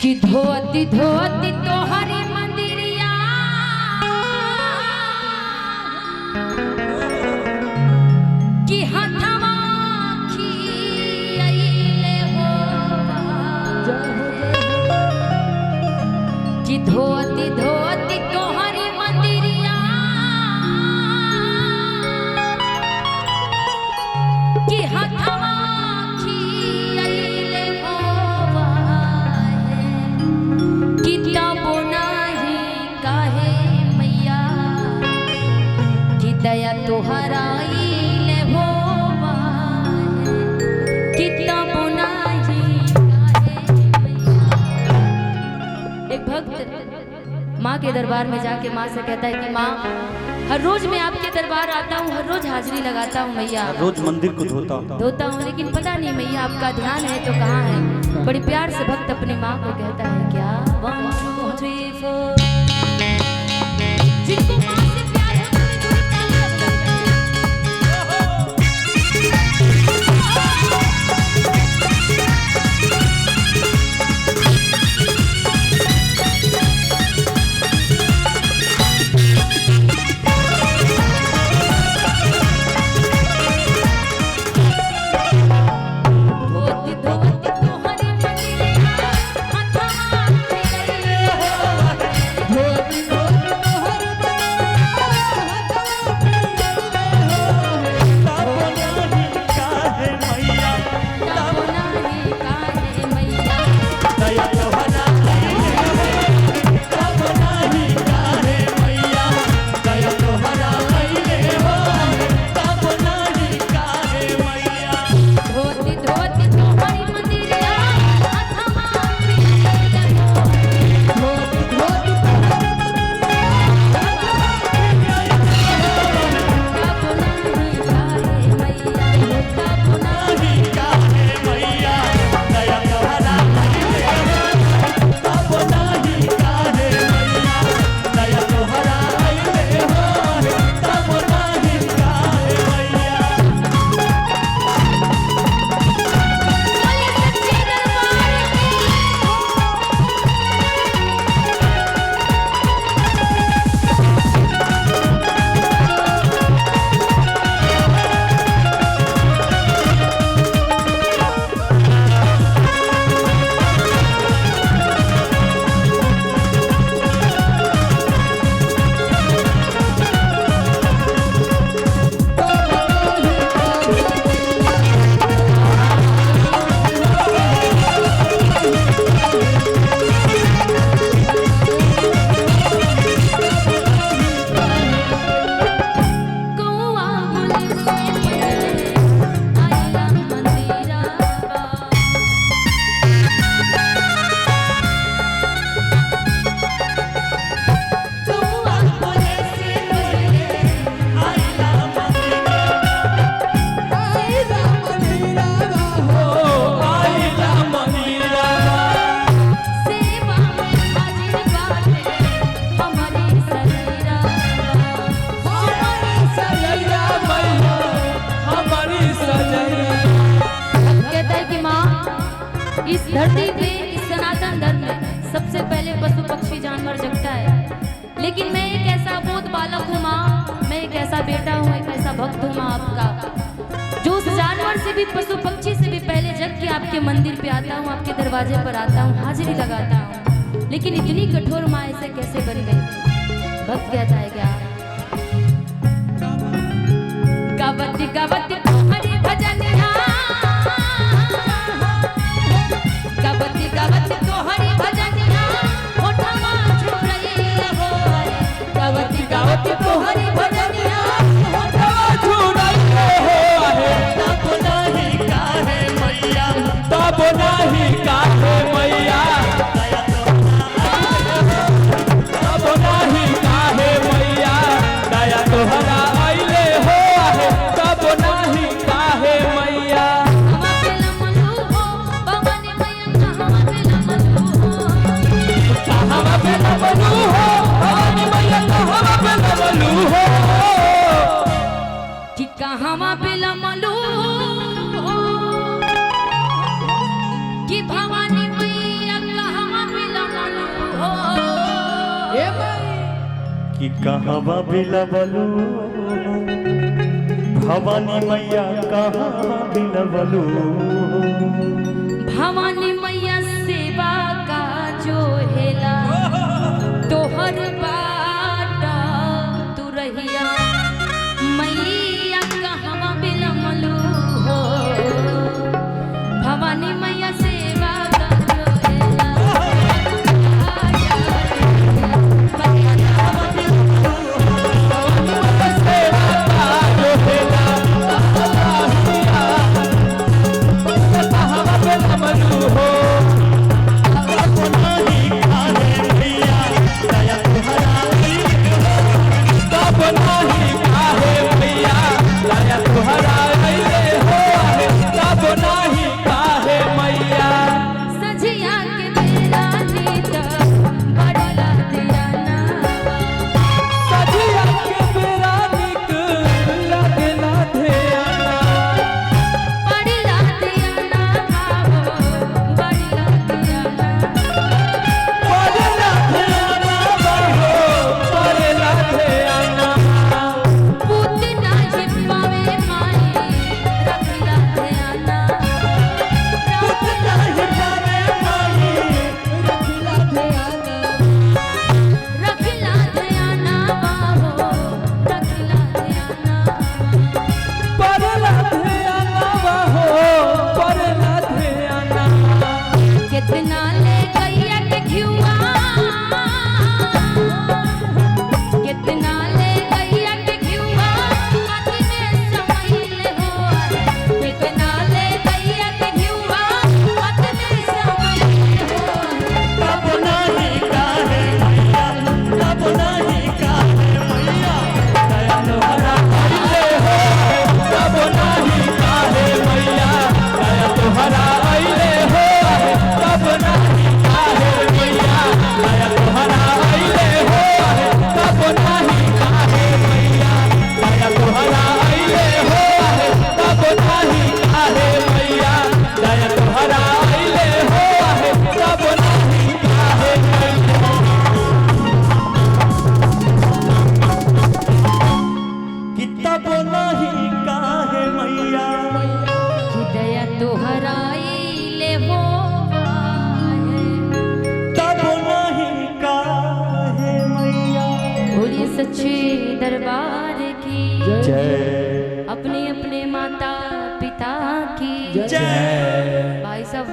कि धोती धोती तोहरी मंदिरिया कि हथवा खियाइले हो कि धोती धोती तोहरी मंदिरिया कि हथवा खियाइले हो कि तबो नाही काहे मैया कि दया तोहराइले हो कि तबो नाही काहे मैया। एक भक्त माँ के दरबार में जाके माँ से कहता है कि माँ हर रोज मैं आपके दरबार आता हूँ, हर रोज हाजिरी लगाता हूँ मैया, रोज मंदिर को धोता हूँ, लेकिन पता नहीं मैया आपका ध्यान है तो कहाँ है। बड़ी प्यार से भक्त अपनी माँ को कहता है क्या 1 2 3 4 जिनको माँ से प्यार है उन्होंने थोड़ी तालियां इस धरती पे इस सनातन धर्म में सबसे पहले पशु पक्षी जानवर जगता है, लेकिन मैं एक ऐसा बोध बालक हूँ माँ, मैं एक ऐसा बेटा हूँ, एक ऐसा भक्त हूँ माँ आपका, जो उस जानवर से भी पशु पक्षी से भी पहले जग के आपके मंदिर पे आता हूँ, आपके दरवाजे पर आता हूँ, हाजिरी लगाता हूँ। लेकिन इतनी कठोर माँ ऐसे कैसे बन गई? भक्त कहता है क्या गावती गावती हरि भजनिया गावती गावती तोहरी भजनिया होठवा छुरई हो गावती गावती तोहरी भजनिया होठवा छुरई हो तब नहीं काहे मैया तब नहीं काहे मैया तब नहीं काहे मैया दया तोहरा आइले हो तब नहीं काहे मैया। कहवा बिलवलू भवानी मैया कहवा बिलवलू भवानी मैया सेवा का जो हेला तोहर बाटा तू रहिया मैया कहवा बिलमलू हो भवानी मैया सेवा का जो हेला सच्चे दरबार की जय। अपने अपने माता पिता की जय।